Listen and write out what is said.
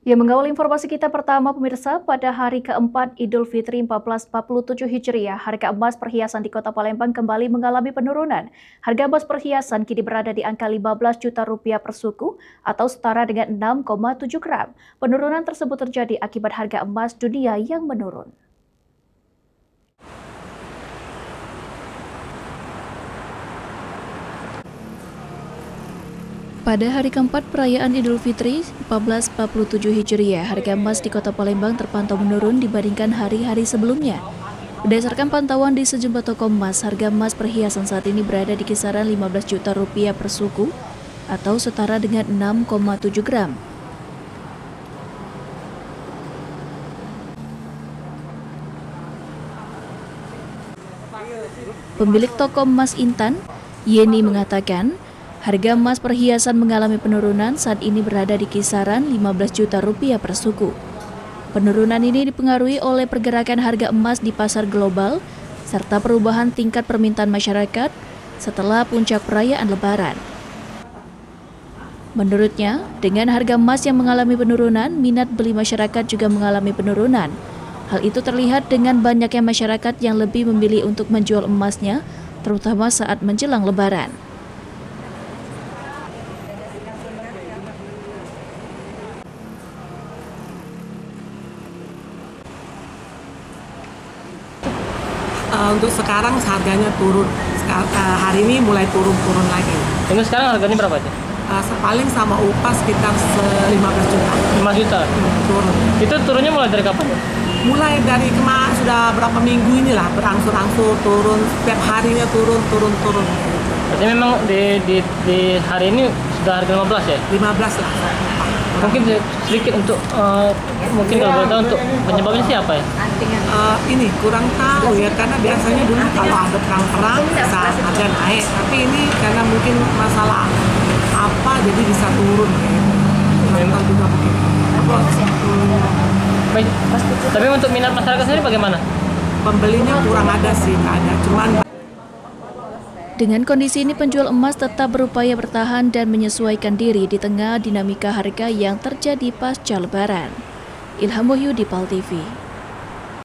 Ya, mengawal informasi kita pertama pemirsa, pada hari keempat Idul Fitri 1447 Hijriah, harga emas perhiasan di Kota Palembang kembali mengalami penurunan. Harga emas perhiasan kini berada di angka 15 juta rupiah per suku atau setara dengan 6,7 gram. Penurunan tersebut terjadi akibat harga emas dunia yang menurun. Pada hari keempat perayaan Idul Fitri 1447 Hijriah, harga emas di Kota Palembang terpantau menurun dibandingkan hari-hari sebelumnya. Berdasarkan pantauan di sejumlah toko emas, harga emas perhiasan saat ini berada di kisaran 15 juta rupiah per suku atau setara dengan 6,7 gram. Pemilik toko emas Intan, Yeni, mengatakan harga emas perhiasan mengalami penurunan saat ini berada di kisaran 15 juta rupiah per suku. Penurunan ini dipengaruhi oleh pergerakan harga emas di pasar global serta perubahan tingkat permintaan masyarakat setelah puncak perayaan Lebaran. Menurutnya, dengan harga emas yang mengalami penurunan, minat beli masyarakat juga mengalami penurunan. Hal itu terlihat dengan banyaknya masyarakat yang lebih memilih untuk menjual emasnya, terutama saat menjelang Lebaran. Untuk sekarang harganya turun. Hari ini mulai turun lagi. Ini sekarang harganya berapa aja? Paling sama upah sekitar 15 juta. 5 juta? Turun. Itu turunnya mulai dari kapan? Mulai dari kemarin, sudah berapa minggu inilah berangsur-angsur turun. Setiap harinya turun. Berarti memang di hari ini sudah harga 15 ya? 15 lah. Mungkin sedikit untuk mungkin kalau boleh tahu untuk penyebabnya siapa ya? Ini kurang tahu ya, karena biasanya dulu kalau ada perang bisa harga naik, tapi ini karena mungkin masalah apa jadi bisa turun gitu. Kurang tahu juga mungkin. Baik. Tapi untuk minat masyarakat sendiri bagaimana? Pembelinya kurang ada sih, nggak ada. Cuman dengan kondisi ini, penjual emas tetap berupaya bertahan dan menyesuaikan diri di tengah dinamika harga yang terjadi pasca Lebaran. Ilham Wahyudi, PAL TV.